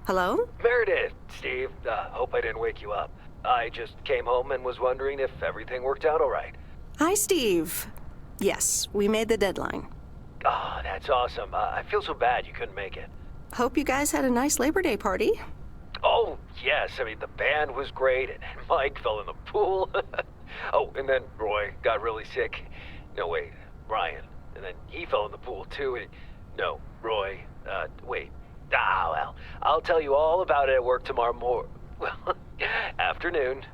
Hello? Meredith, Steve. Hope I didn't wake you up. I just came home and was wondering if everything worked out all right. Hi, Steve. Yes, we made the deadline. Oh, that's awesome. I feel so bad you couldn't make it. Hope you guys had a nice Labor Day party. Oh, yes. I mean, the band was great, and Mike fell in the pool. Oh, and then Roy got really sick. No, wait, Brian. And then he fell in the pool, too. No, Roy. Wait. Well, I'll tell you all about it at work tomorrow afternoon.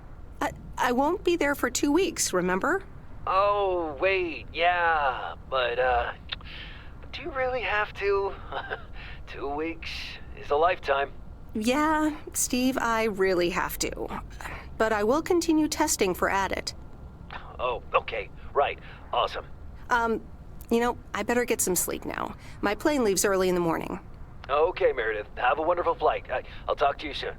I won't be there for 2 weeks, remember? Oh, wait, yeah, but do you really have to? 2 weeks is a lifetime. Yeah, Steve, I really have to. But I will continue testing for Addit. Oh, okay, right, awesome. I better get some sleep now. My plane leaves early in the morning. Okay, Meredith, have a wonderful flight. I'll talk to you soon.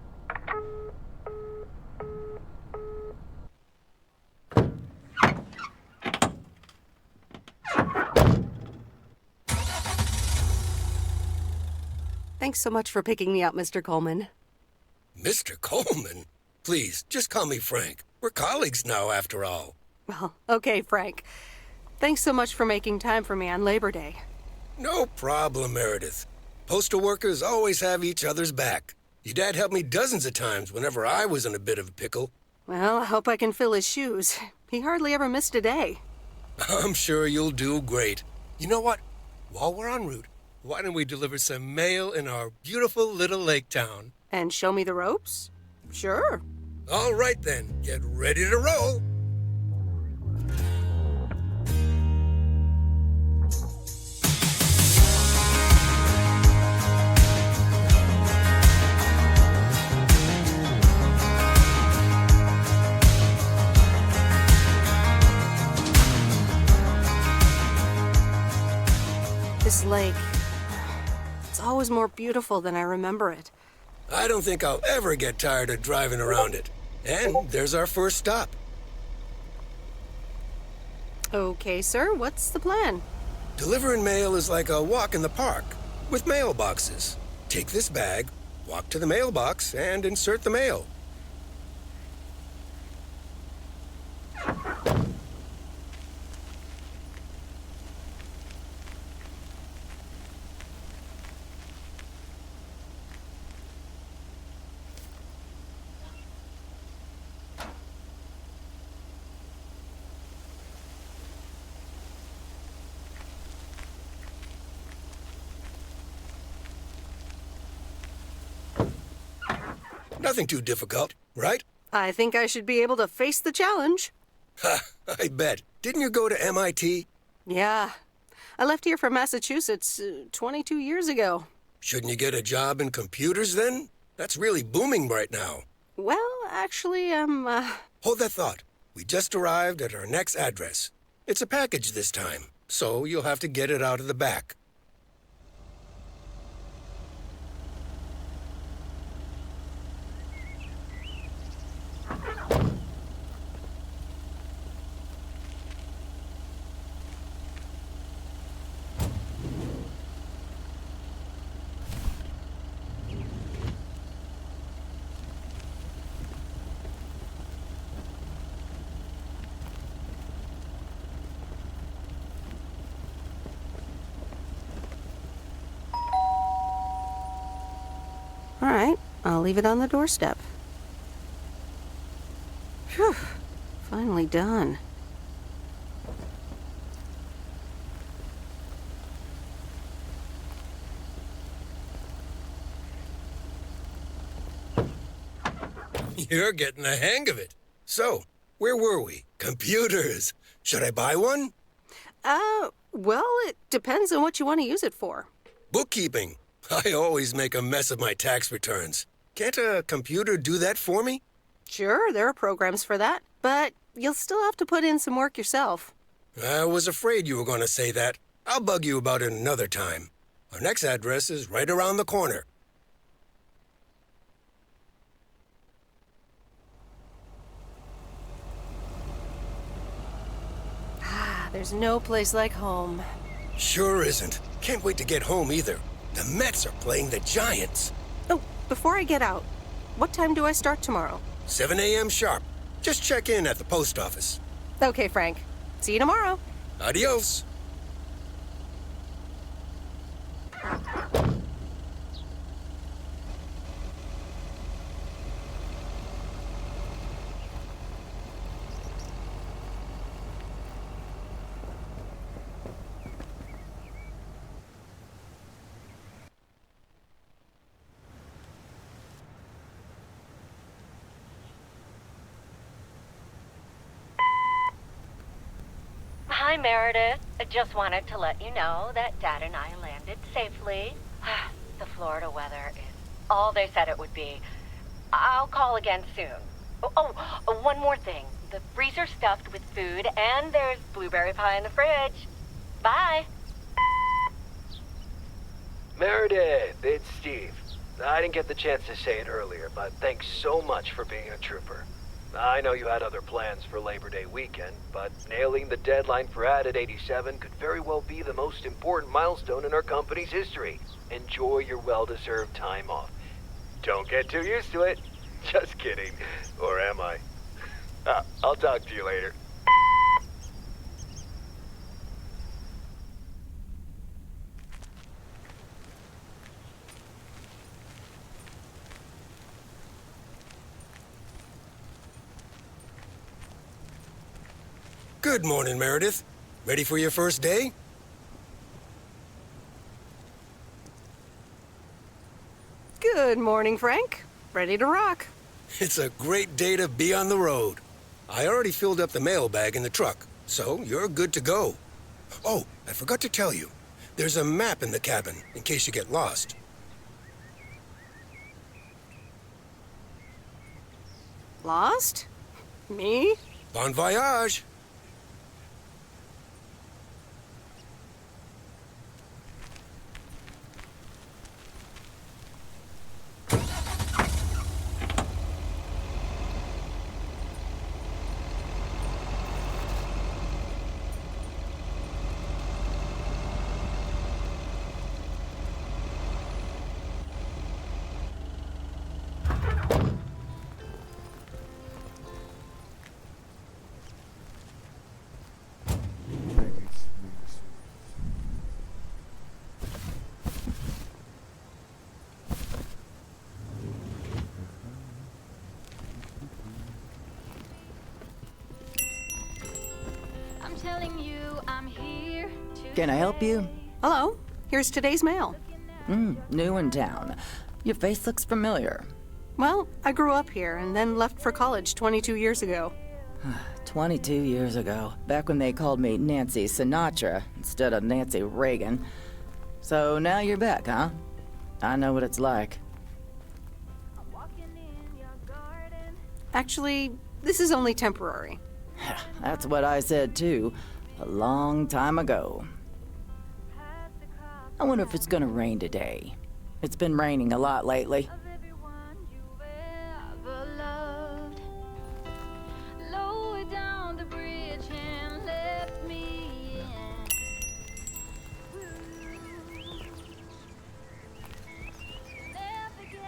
Thanks so much for picking me up, Mr. Coleman. Mr. Coleman? Please, just call me Frank. We're colleagues now, after all. Well, okay, Frank. Thanks so much for making time for me on Labor Day. No problem, Meredith. Postal workers always have each other's back. Your dad helped me dozens of times whenever I was in a bit of a pickle. Well, I hope I can fill his shoes. He hardly ever missed a day. I'm sure you'll do great. You know what? While we're en route, why don't we deliver some mail in our beautiful little lake town? And show me the ropes? Sure. All right then, get ready to roll. This lake, it's always more beautiful than I remember it. I don't think I'll ever get tired of driving around it. And there's our first stop. Okay, sir, what's the plan? Delivering mail is like a walk in the park, with mailboxes. Take this bag, walk to the mailbox, and insert the mail. Nothing too difficult, right? I think I should be able to face the challenge. Ha, I bet. Didn't you go to MIT? Yeah. I left here from Massachusetts 22 years ago. Shouldn't you get a job in computers then? That's really booming right now. Well, actually, Hold that thought. We just arrived at our next address. It's a package this time, so you'll have to get it out of the back. All right, I'll leave it on the doorstep. Phew, finally done. You're getting the hang of it. So, Where were we? Computers. Should I buy one? Well, it depends on what you want to use it for. Bookkeeping. I always make a mess of my tax returns. Can't a computer do that for me? Sure, there are programs for that, but you'll still have to put in some work yourself. I was afraid you were going to say that. I'll bug you about it another time. Our next address is right around the corner. There's no place like home. Sure isn't. Can't wait to get home either. The Mets are playing the Giants. Oh, before I get out, what time do I start tomorrow? 7 a.m. sharp. Just check in at the post office. Okay, Frank. See you tomorrow. Adios. Hi, Meredith. I just wanted to let you know that Dad and I landed safely. The Florida weather is all they said it would be. I'll call again soon. One more thing. The freezer's stuffed with food, and there's blueberry pie in the fridge. Bye. Meredith, it's Steve. I didn't get the chance to say it earlier, but thanks so much for being a trooper. I know you had other plans for Labor Day weekend, but nailing the deadline for Added 87 could very well be the most important milestone in our company's history. Enjoy your well-deserved time off. Don't get too used to it. Just kidding. Or am I? I'll talk to you later. Good morning, Meredith. Ready for your first day? Good morning, Frank. Ready to rock. It's a great day to be on the road. I already filled up the mailbag in the truck, so you're good to go. Oh, I forgot to tell you. There's a map in the cabin, in case you get lost. Lost? Me? Bon voyage! I'm telling you, I'm here to Can I help you? Hello. Here's today's mail. New in town. Your face looks familiar. Well, I grew up here and then left for college 22 years ago. 22 years ago, back when they called me Nancy Sinatra instead of Nancy Reagan. So now you're back, huh? I know what it's like. walking in your garden. Actually, this is only temporary. That's what I said too, a long time ago. I wonder if it's gonna rain today. It's been raining a lot lately. Of everyone you've ever loved. Lower down the bridge and let me in. Never get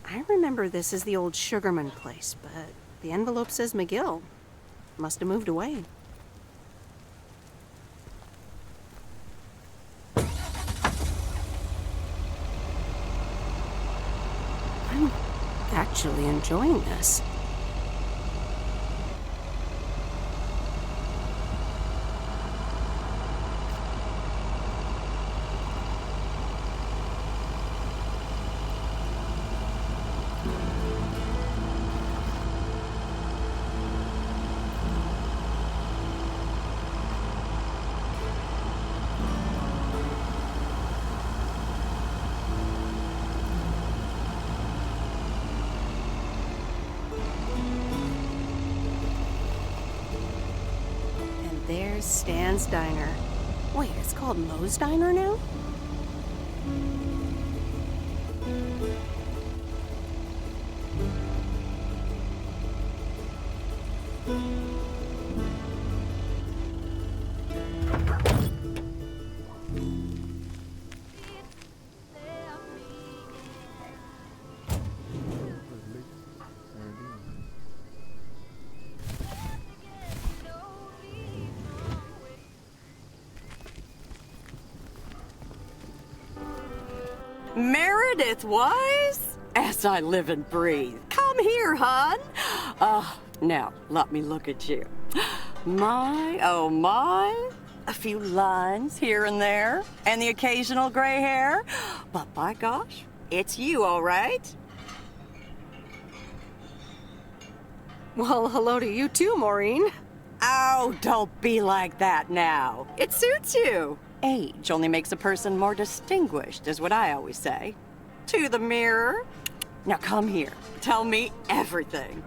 I remember this as the old Sugarman place, but the envelope says McGill. Must have moved away. I'm actually enjoying this. there's Stan's Diner. Wait, it's called Moe's Diner now? Meredith Wise? As I live and breathe. Come here, hon. Now, let me look at you. My, oh my. A few lines here and there, and the occasional gray hair. But by gosh, it's you, all right? Well, hello to you too, Maureen. Oh, don't be like that now. It suits you. Age only makes a person more distinguished, is what I always say. To the mirror. Now come here. Tell me everything.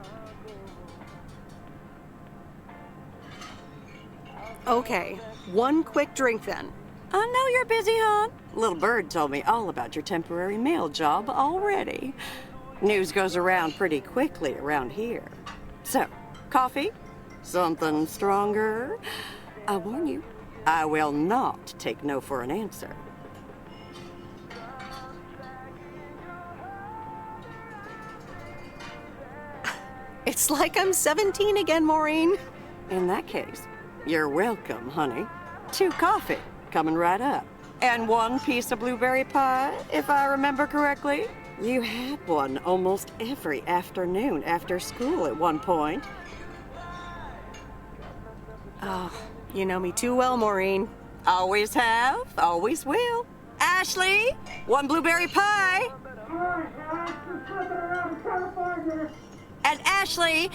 Okay, one quick drink then. I know you're busy, hon. Little Bird told me all about your temporary mail job already. News goes around pretty quickly around here. So, coffee? Something stronger? I warn you, I will not take no for an answer. It's like I'm 17 again, Maureen. In that case, you're welcome, honey. 2 coffee, coming right up. And 1 piece of blueberry pie, if I remember correctly. You had one almost every afternoon after school at one point. Oh, you know me too well, Maureen. Always have, always will. Ashley, 1 blueberry pie. And Ashley,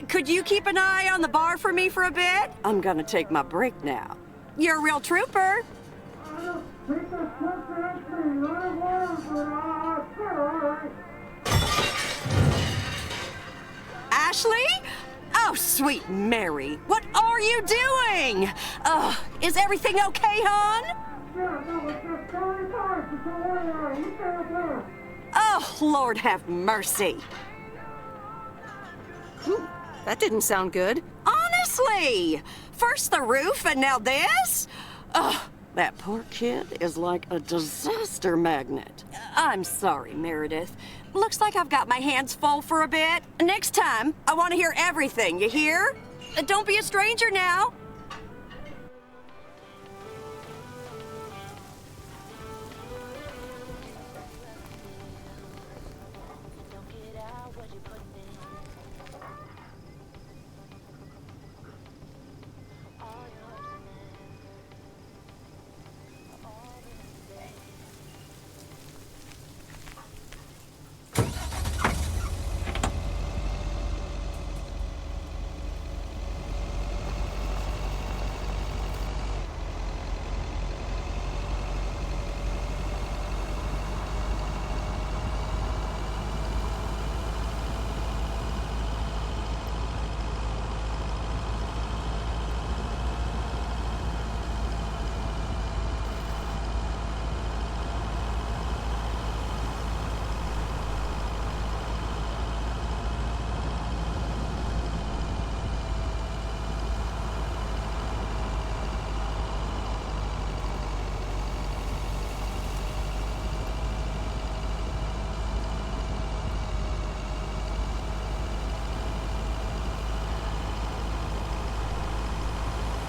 could you keep an eye on the bar for me for a bit? I'm gonna take my break now. You're a real trooper. Ashley? Oh, sweet Mary, what are you doing? Is everything okay, hon? Oh, Lord have mercy. That didn't sound good. Honestly! First the roof and now this? Ugh, that poor kid is like a disaster magnet. I'm sorry, Meredith. Looks like I've got my hands full for a bit. Next time, I want to hear everything, you hear? Don't be a stranger now.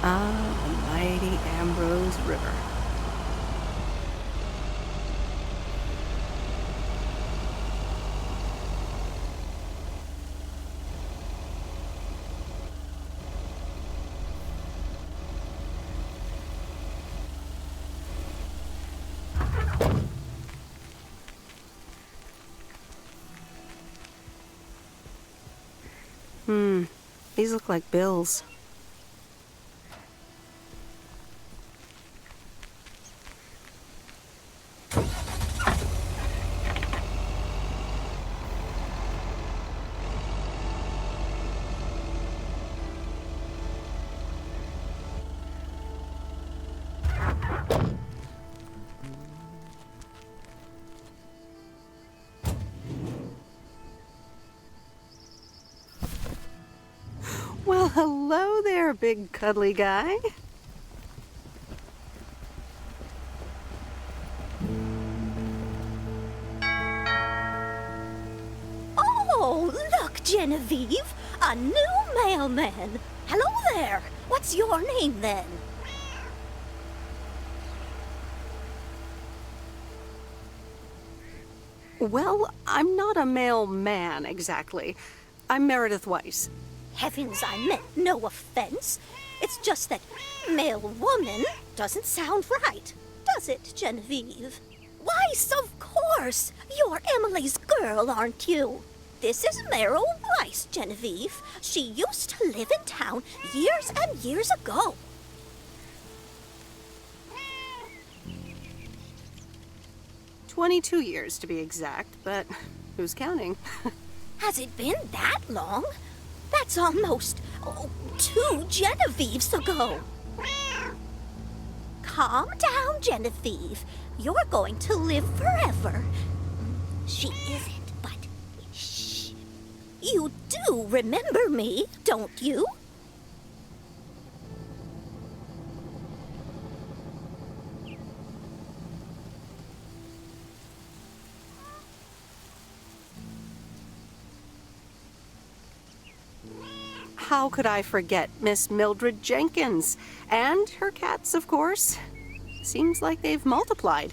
Ah, the mighty Ambrose River. These look like bills. Hello there, big cuddly guy. Oh, look, Genevieve! A new mailman! Hello there! What's your name then? Well, I'm not a mailman exactly. I'm Meredith Weiss. Heavens, I meant no offense. It's just that mailwoman doesn't sound right, does it, Genevieve? Weiss, of course! You're Emily's girl, aren't you? This is Meryl Weiss, Genevieve. She used to live in town years and years ago. "22 years to be exact, but who's counting? Has it been that long? That's almost 2 Genevieves ago. Calm down, Genevieve. You're going to live forever. She isn't, but shh. You do remember me, don't you? How could I forget Miss Mildred Jenkins? And her cats, of course. Seems like they've multiplied.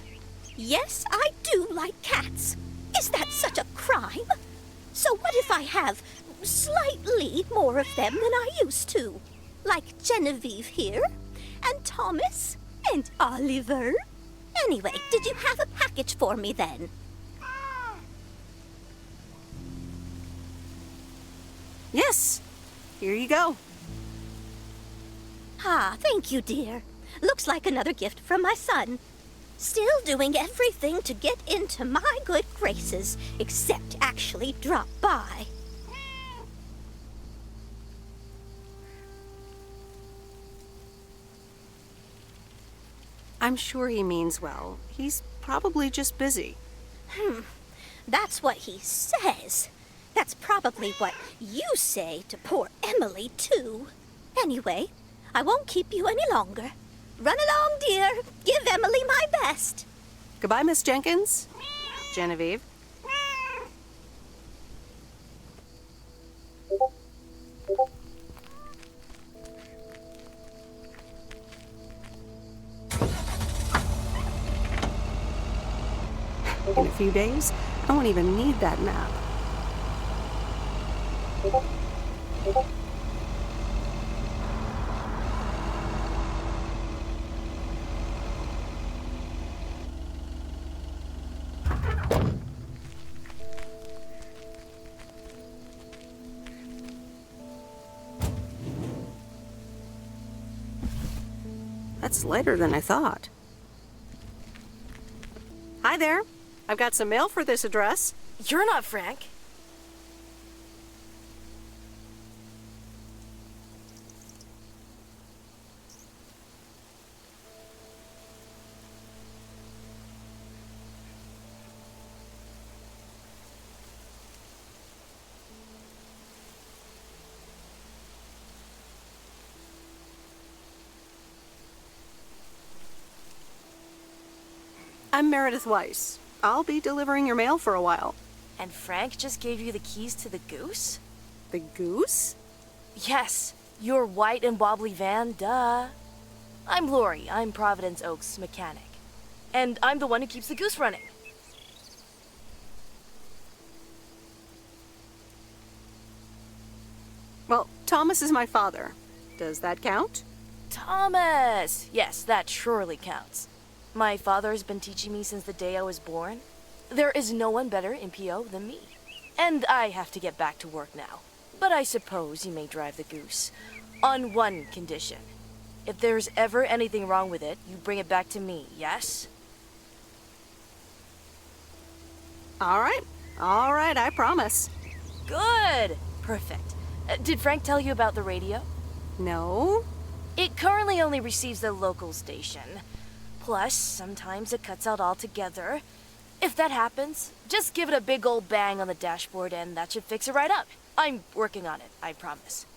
Yes, I do like cats. Is that such a crime? So what if I have slightly more of them than I used to? Like Genevieve here, and Thomas, and Oliver. Anyway, did you have a package for me then? Yes, here you go. Ah, thank you, dear. Looks like another gift from my son. Still doing everything to get into my good graces, except actually drop by. I'm sure he means well. He's probably just busy. That's what he says. That's probably what you say to poor Emily, too. Anyway, I won't keep you any longer. Run along, dear. Give Emily my best. Goodbye, Miss Jenkins. Genevieve. In a few days, I won't even need that nap. That's lighter than I thought. Hi there. I've got some mail for this address. You're not Frank. I'm Meredith Weiss. I'll be delivering your mail for a while. And Frank just gave you the keys to the Goose? The Goose? Yes, your white and wobbly van, duh. I'm Lori. I'm Providence Oaks' mechanic. And I'm the one who keeps the Goose running. Well, Thomas is my father. Does that count? Thomas! Yes, that surely counts. My father's been teaching me since the day I was born. There is no one better in PO than me. And I have to get back to work now. But I suppose you may drive the Goose. On one condition. If there's ever anything wrong with it, you bring it back to me, yes? All right, I promise. Good! Perfect. Did Frank tell you about the radio? No? It currently only receives the local station. Plus, sometimes it cuts out altogether. If that happens, just give it a big old bang on the dashboard and that should fix it right up. I'm working on it, I promise.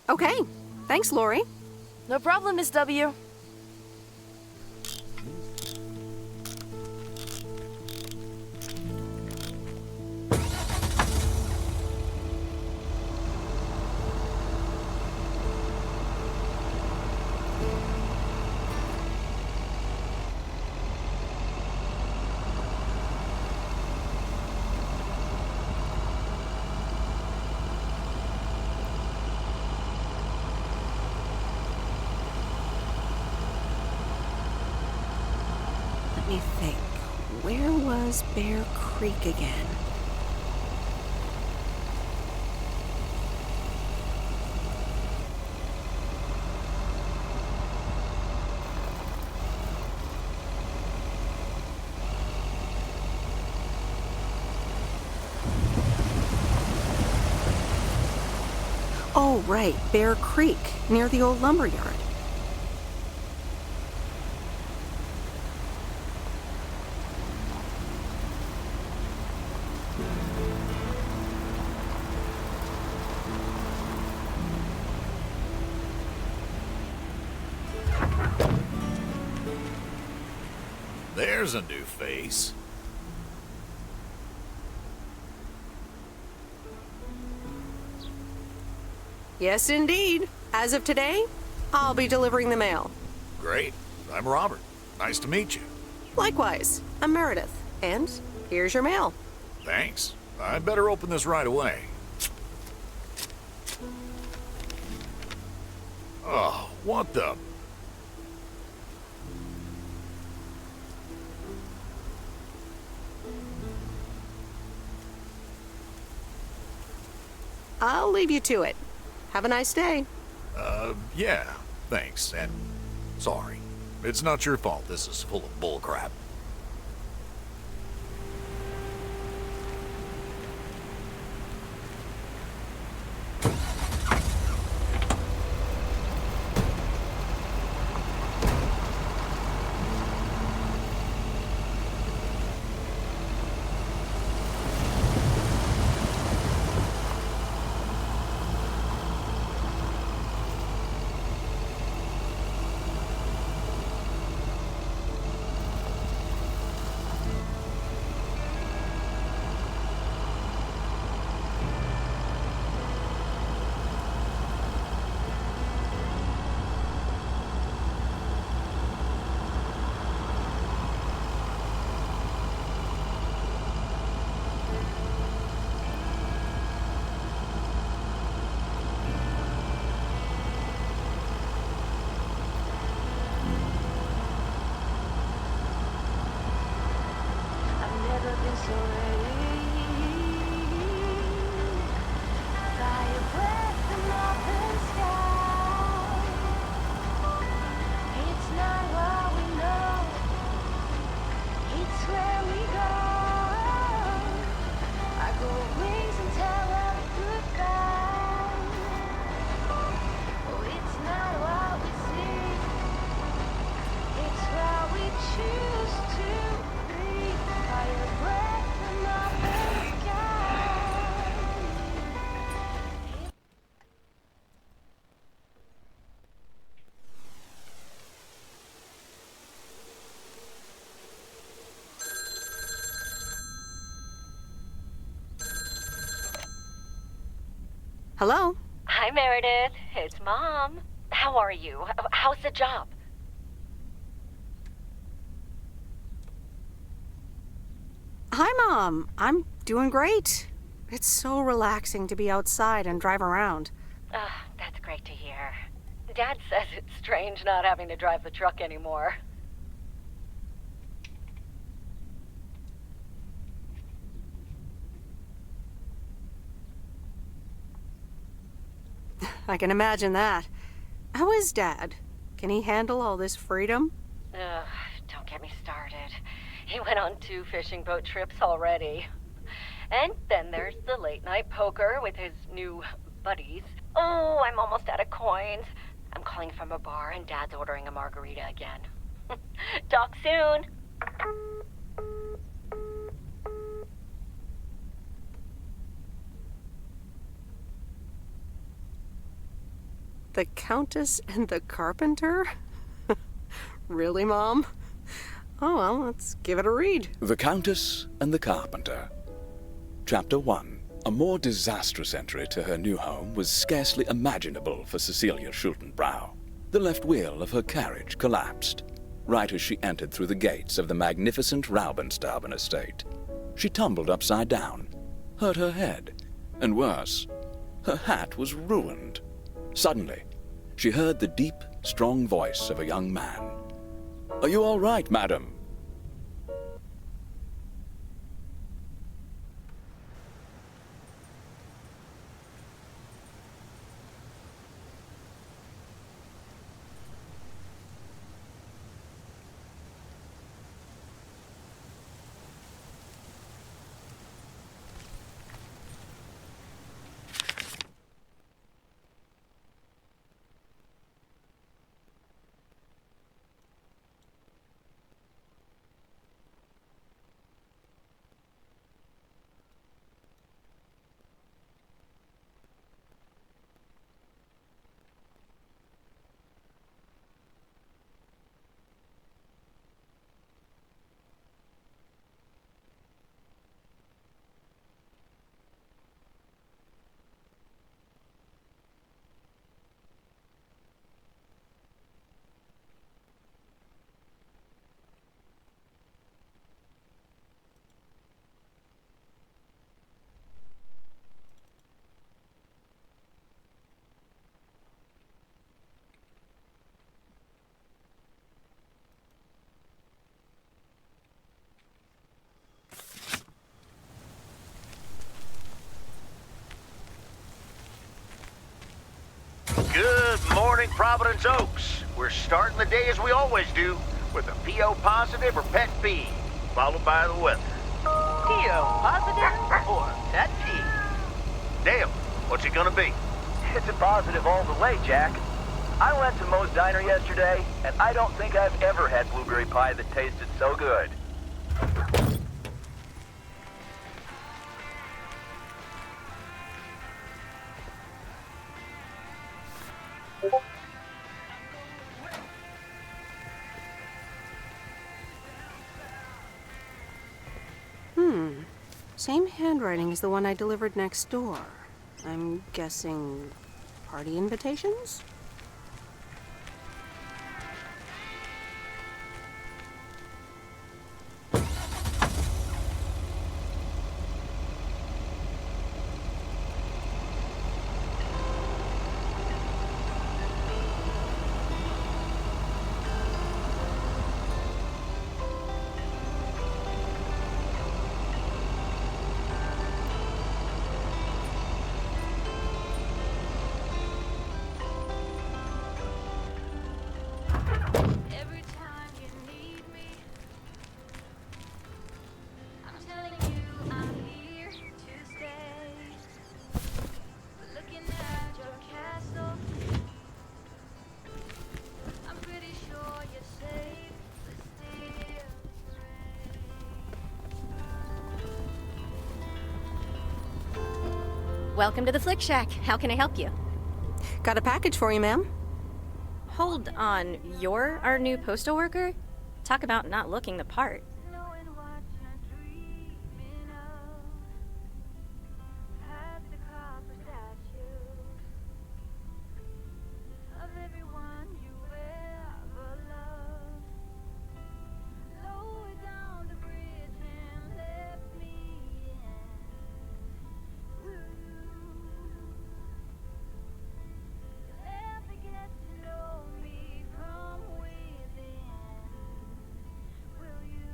Okay. Thanks, Lori. No problem, Miss W. Let me think. Where was Bear Creek again? Oh, right. Bear Creek, near the old lumber yard. There's a new face. Yes, indeed. As of today, I'll be delivering the mail. Great. I'm Robert. Nice to meet you. Likewise, I'm Meredith. And here's your mail. Thanks. I'd better open this right away. Oh, what the... I'll leave you to it. Have a nice day. Yeah, thanks, and sorry. It's not your fault this is full of bullcrap. Hello? Hi, Meredith. It's Mom. How are you? How's the job? Hi, Mom. I'm doing great. It's so relaxing to be outside and drive around. That's great to hear. Dad says it's strange not having to drive the truck anymore. I can imagine that. How is Dad? Can he handle all this freedom? Don't get me started. He went on 2 fishing boat trips already. And then there's the late night poker with his new buddies. Oh, I'm almost out of coins. I'm calling from a bar and Dad's ordering a margarita again. Talk soon. The Countess and the Carpenter? Really, Mom? Oh, well, let's give it a read. The Countess and the Carpenter. Chapter 1. A more disastrous entry to her new home was scarcely imaginable for Cecilia Schultenbrow. The left wheel of her carriage collapsed, right as she entered through the gates of the magnificent Raubenstaben estate. She tumbled upside down, hurt her head, and worse, her hat was ruined. Suddenly, she heard the deep, strong voice of a young man. "Are you all right, madam?" Good morning, Providence Oaks. We're starting the day as we always do, with a PO positive or pet peeve, followed by the weather. PO positive or pet peeve? Dale, what's it gonna be? It's a positive all the way, Jack. I went to Moe's Diner yesterday, and I don't think I've ever had blueberry pie that tasted so good. Same handwriting as the one I delivered next door. I'm guessing party invitations? Every time you need me, I'm telling you I'm here to stay. Looking at your castle, I'm pretty sure you're safe, but still Welcome to the Flick Shack. How can I help you? Got a package for you, ma'am. Hold on, you're our new postal worker? Talk about not looking the part. knowing what you're dreaming of. Past the copper statues of everyone you ever loved. Lower down the bridge and let me in. Will you ever get to know me from within? Will you?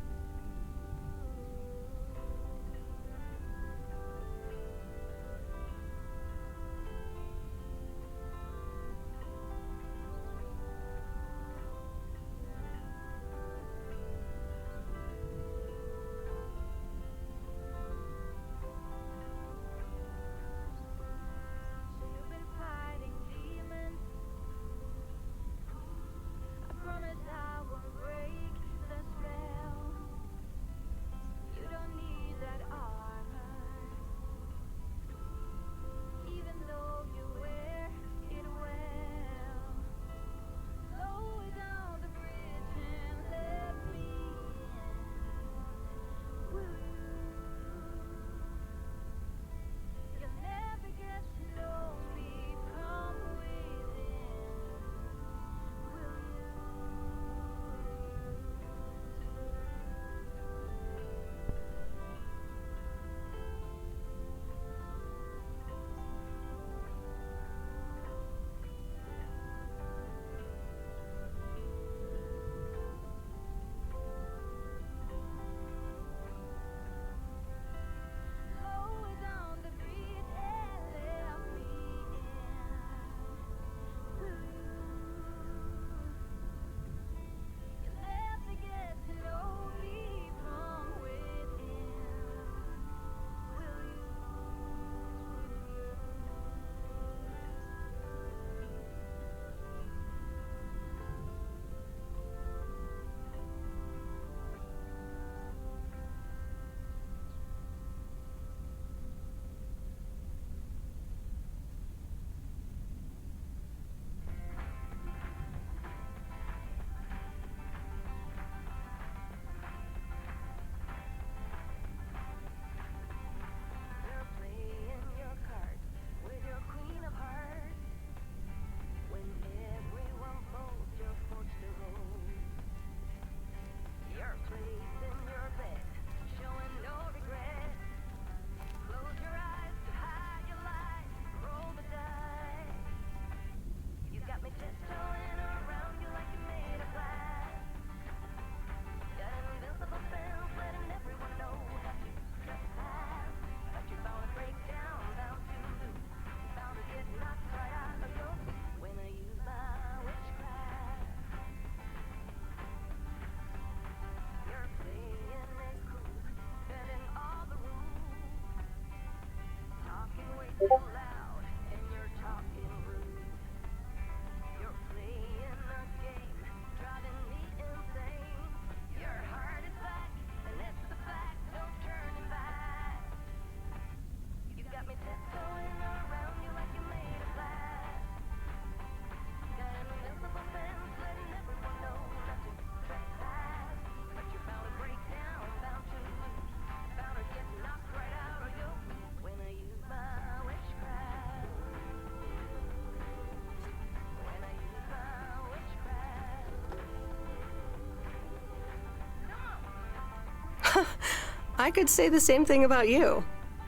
I could say the same thing about you.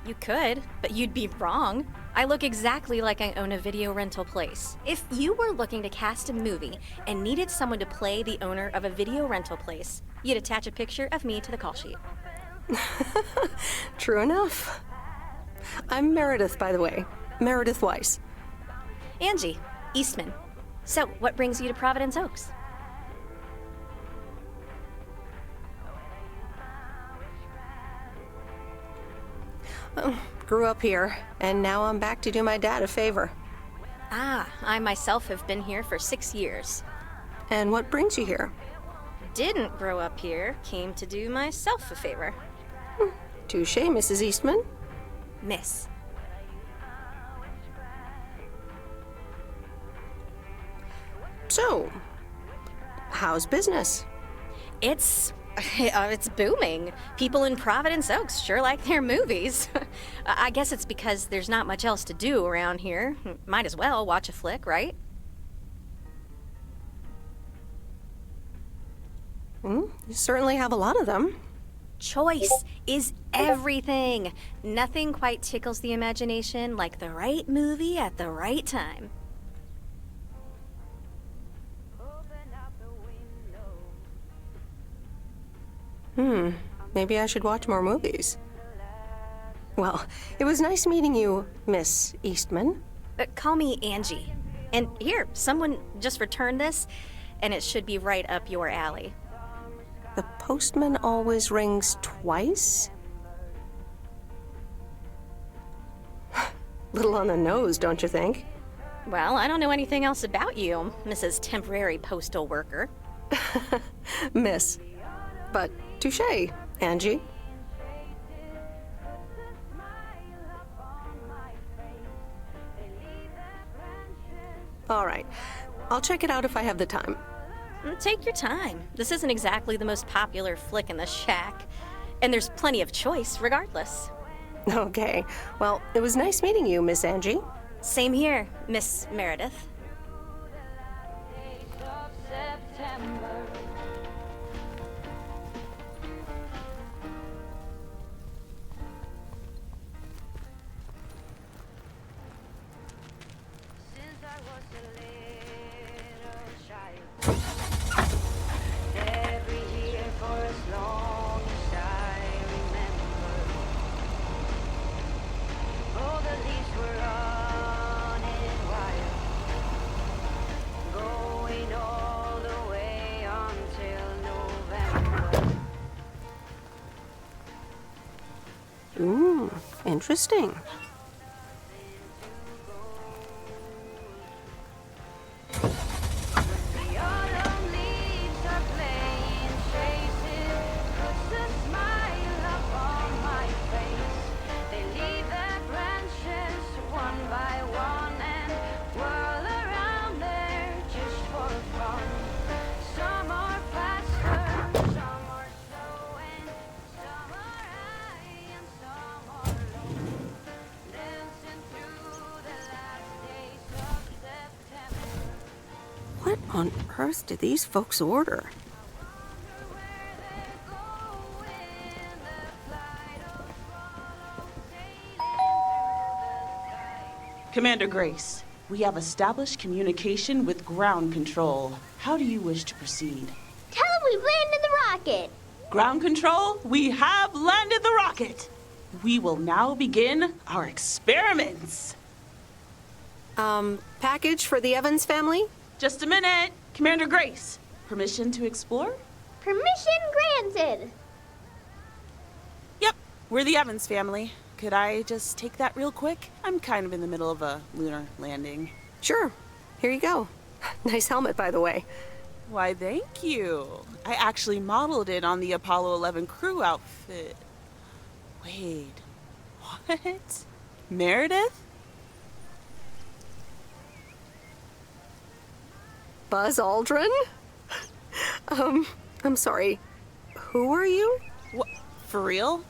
You could, but you'd be wrong. I look exactly like I own a video rental place. If you were looking to cast a movie and needed someone to play the owner of a video rental place, you'd attach a picture of me to the call sheet. True enough. I'm Meredith, by the way. Meredith Weiss. Angie, Eastman. So, what brings you to Providence Oaks? Grew up here, and now I'm back to do my dad a favor. Ah, I myself have been here for 6 years. And what brings you here? Didn't grow up here, came to do myself a favor. Touche, Mrs. Eastman. Miss. So, how's business? It's booming. People in Providence Oaks sure like their movies. I guess it's because there's not much else to do around here. Might as well watch a flick, right? You certainly have a lot of them. Choice is everything. Nothing quite tickles the imagination like the right movie at the right time. Maybe I should watch more movies. Well, it was nice meeting you, Miss Eastman. Call me Angie. And here, someone just returned this, and it should be right up your alley. The postman always rings twice? Little on the nose, don't you think? Well, I don't know anything else about you, Mrs. Temporary Postal Worker. Miss. But touche, Angie. All right. I'll check it out if I have the time. Take your time. This isn't exactly the most popular flick in the shack. And there's plenty of choice regardless. Okay. Well, it was nice meeting you, Miss Angie. Same here, Miss Meredith. Interesting. What on earth did these folks order? Commander Grace, we have established communication with ground control. How do you wish to proceed? Tell them we've landed the rocket. Ground control, we have landed the rocket. We will now begin our experiments. Package for the Evans family? Just a minute. Commander Grace, permission to explore? Permission granted. Yep, we're the Evans family. Could I just take that real quick? I'm kind of in the middle of a lunar landing. Sure. Here you go. Nice helmet, by the way. Why, thank you. I actually modeled it on the Apollo 11 crew outfit. Wait, what? Meredith? Buzz Aldrin? I'm sorry. Who are you? What? For real?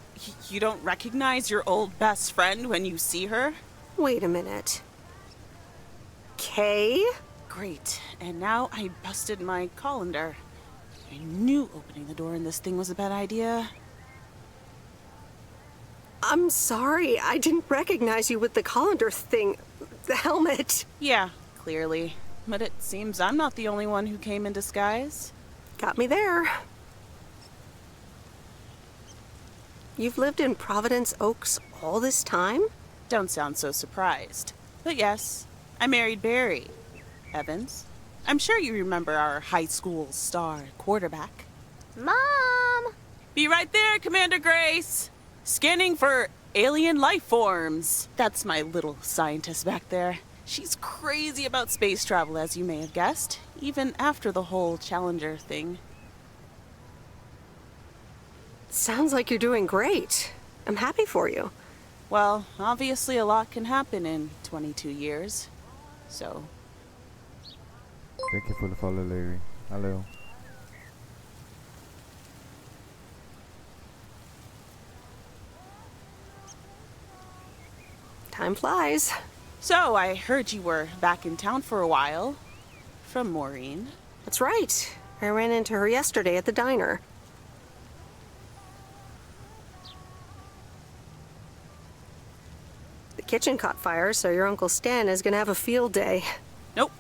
You don't recognize your old best friend when you see her? Wait a minute. Kay? Great. And now I busted my colander. I knew opening the door in this thing was a bad idea. I'm sorry. I didn't recognize you with the colander thing. The helmet. Yeah, clearly. But it seems I'm not the only one who came in disguise. Got me there. You've lived in Providence Oaks all this time? Don't sound so surprised. But yes, I married Barry Evans. I'm sure you remember our high school star quarterback. Mom! Be right there, Commander Grace! Scanning for alien life forms. That's my little scientist back there. She's crazy about space travel, as you may have guessed, even after the whole Challenger thing. Sounds like you're doing great. I'm happy for you. Well, obviously a lot can happen in 22 years. So... Thank you for the follow, Larry. Hello. Time flies. So, I heard you were back in town for a while. From Maureen. That's right. I ran into her yesterday at the diner. The kitchen caught fire, so your Uncle Stan is gonna have a field day. Nope.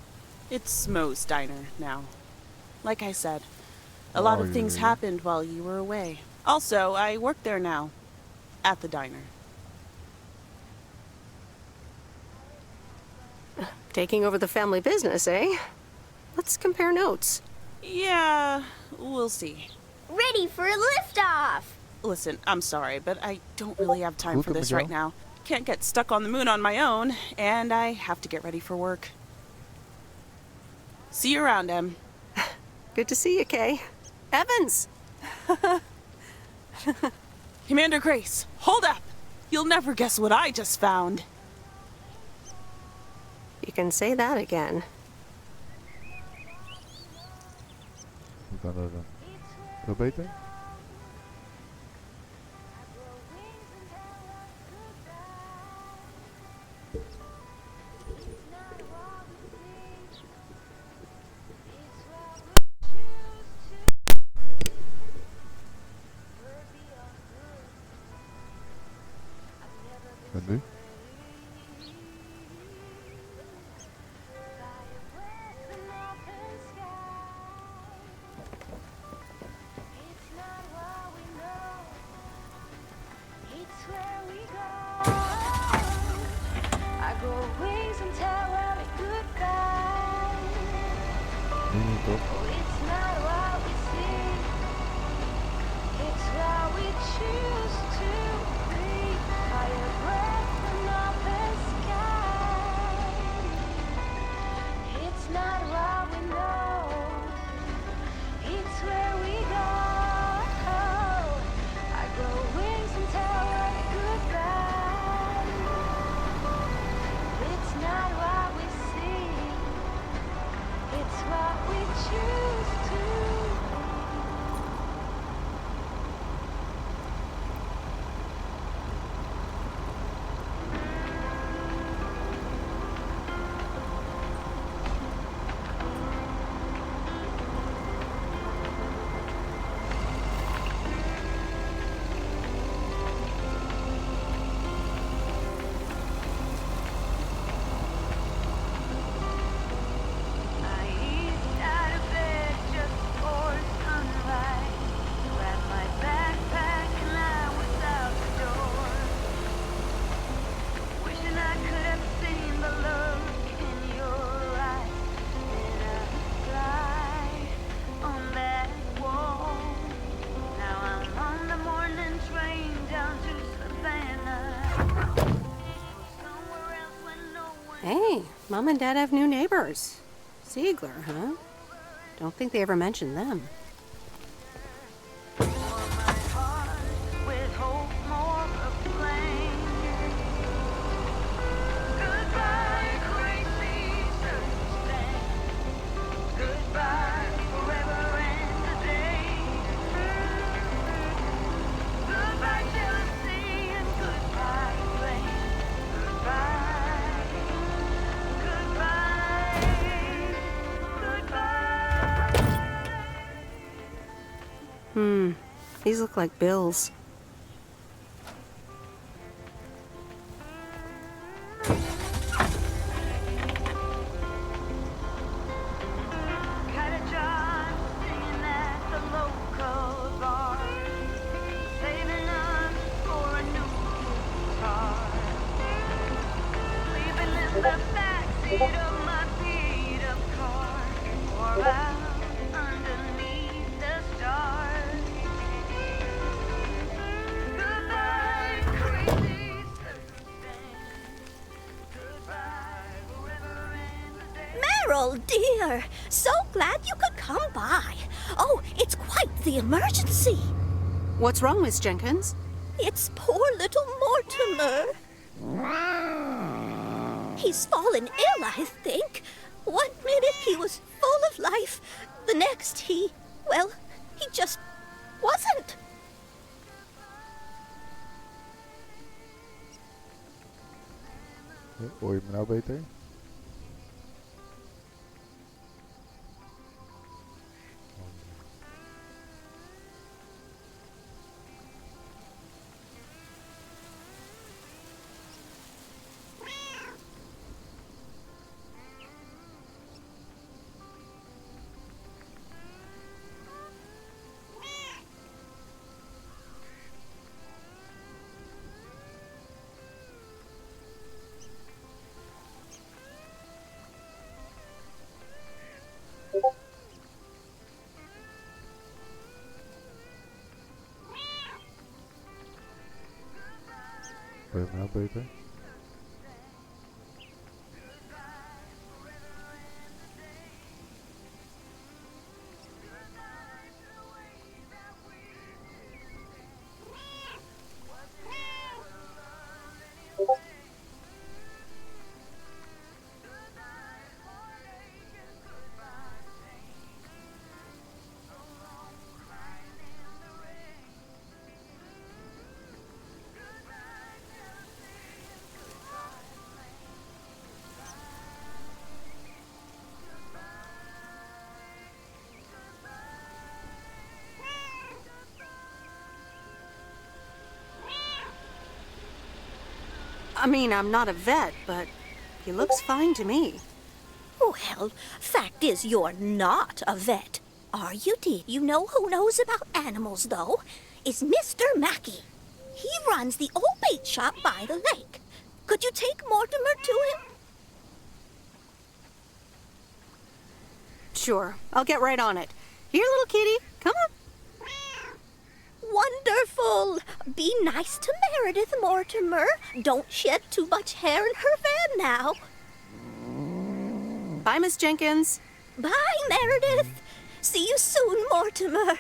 It's Moe's diner now. Like I said, a lot of things happened while you were away. Also, I work there now. At the diner. Taking over the family business, eh? Let's compare notes. Yeah, we'll see. Ready for a liftoff! Listen, I'm sorry, but I don't really have time for this right now. Can't get stuck on the moon on my own, and I have to get ready for work. See you around, Em. Good to see you, Kay. Evans! Commander Grace, hold up! You'll never guess what I just found. You can say that again. Hoe kan dat dan? Veel beter? En nu? Nu niet toch? Hey, Mom and Dad have new neighbors. Ziegler, huh? Don't think they ever mentioned them. These look like bills. Meryl, dear, so glad you could come by. Oh, it's quite the emergency. What's wrong, Miss Jenkins? It's poor little Mortimer. He's fallen ill, I think. 1 minute he was full of life. The next he just wasn't. Hoor je me nou beter? Hoor je me nou beter? I mean, I'm not a vet, but he looks fine to me. Well, fact is you're not a vet. Are you, dear? You know who knows about animals, though? Is Mr. Mackey. He runs the old bait shop by the lake. Could you take Mortimer to him? Sure, I'll get right on it. Here, little kitty, come on. Wonderful! Be nice to Meredith, Mortimer. Don't shed too much hair in her van now. Bye, Miss Jenkins. Bye, Meredith. See you soon, Mortimer.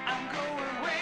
I'm going way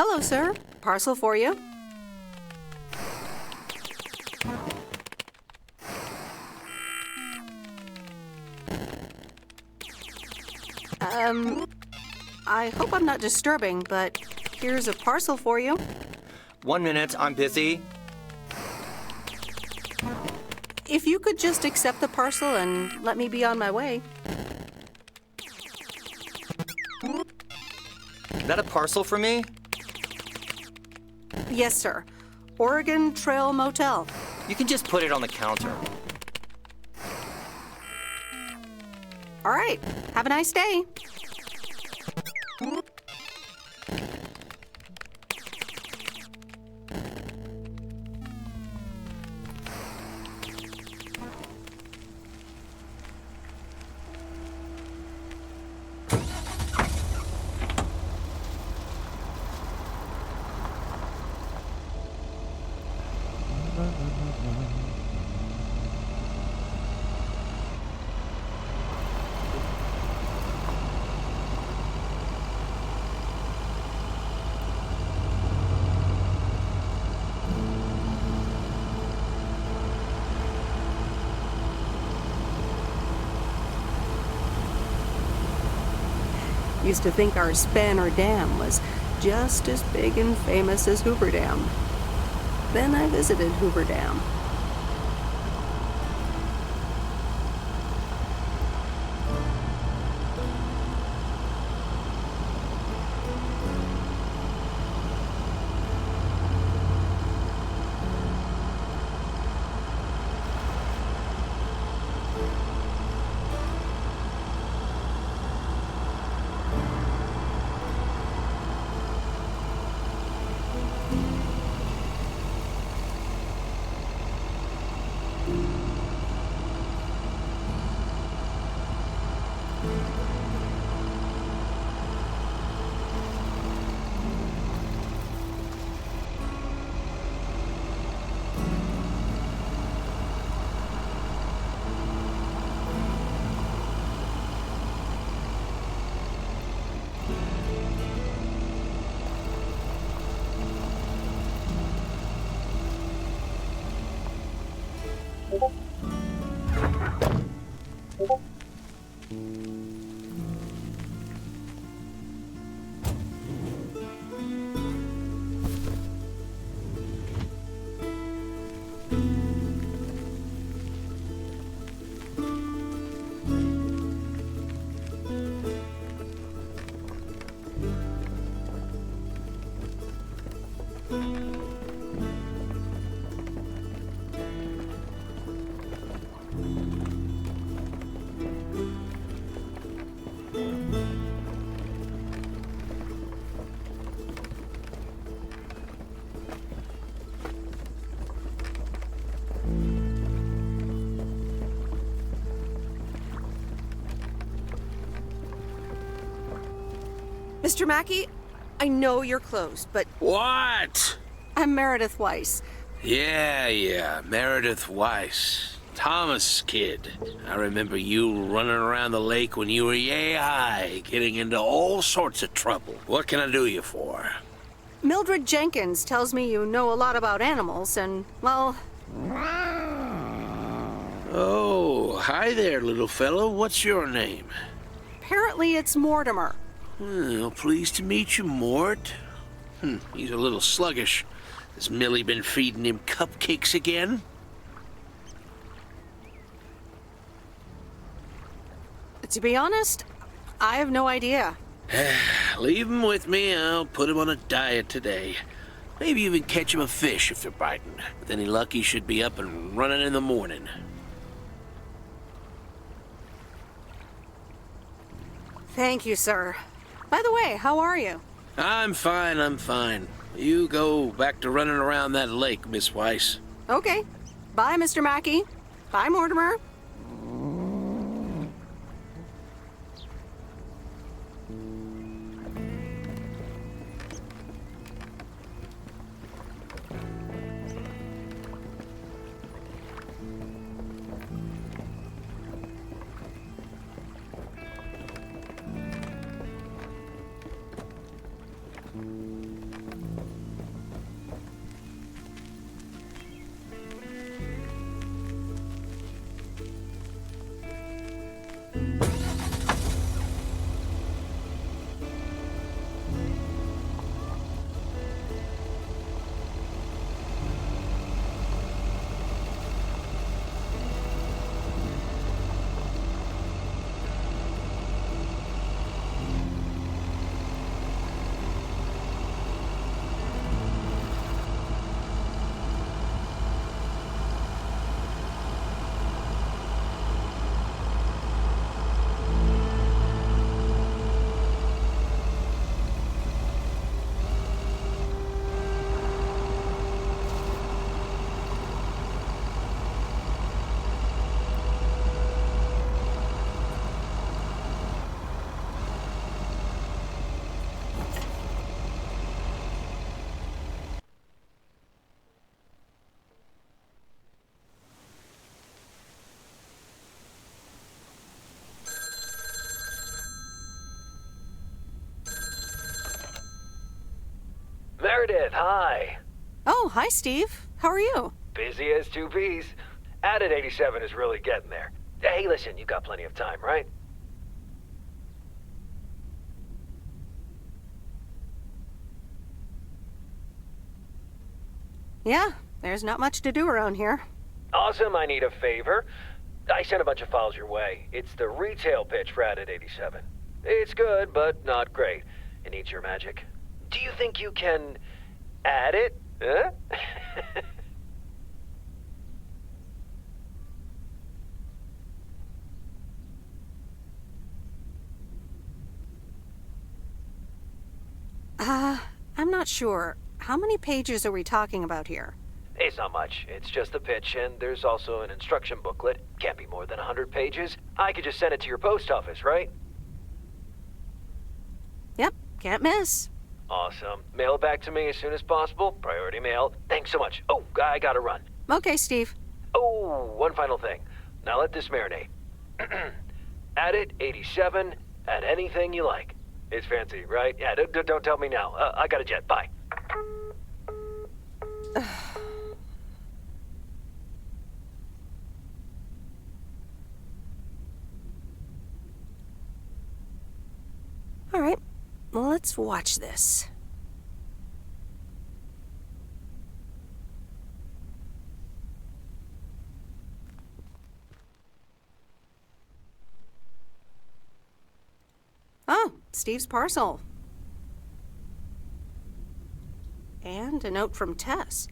Hello, sir. Parcel for you. I hope I'm not disturbing, but here's a parcel for you. 1 minute, I'm busy. If you could just accept the parcel and let me be on my way. Is that a parcel for me? Yes, sir. Oregon Trail Motel. You can just put it on the counter. All right. Have a nice day. Used to think our Spanner Dam was just as big and famous as Hoover Dam. Then I visited Hoover Dam. Mr. Mackey, I know you're closed, but... What? I'm Meredith Weiss. Yeah, Meredith Weiss. Thomas' kid. I remember you running around the lake when you were yay high, getting into all sorts of trouble. What can I do you for? Mildred Jenkins tells me you know a lot about animals, and, well... Oh, hi there, little fellow. What's your name? Apparently it's Mortimer. Well, pleased to meet you, Mort. He's a little sluggish. Has Millie been feeding him cupcakes again? To be honest, I have no idea. Leave him with me. I'll put him on a diet today. Maybe even catch him a fish if they're biting. With any luck, he should be up and running in the morning. Thank you, sir. By the way, how are you? I'm fine. You go back to running around that lake, Miss Weiss. Okay. Bye, Mr. Mackey. Bye, Mortimer. Meredith, hi. Oh, hi, Steve. How are you? Busy as two peas. Added 87 is really getting there. Hey, listen, you got plenty of time, right? Yeah, there's not much to do around here. Awesome, I need a favor. I sent a bunch of files your way. It's the retail pitch for Added 87. It's good, but not great. It needs your magic. Do you think you can add it? Huh? I'm not sure. How many pages are we talking about here? It's not much. It's just the pitch, and there's also an instruction booklet. Can't be more than 100 pages. I could just send it to your post office, right? Yep, can't miss. Awesome. Mail it back to me as soon as possible. Priority mail. Thanks so much. Oh, I gotta run. Okay, Steve. Oh, one final thing. Now let this marinate. Add it, 87, add anything you like. It's fancy, right? Yeah, don't tell me now. I got a jet. Bye. All right, well, let's watch this. Oh, Steve's parcel. And a note from Tess.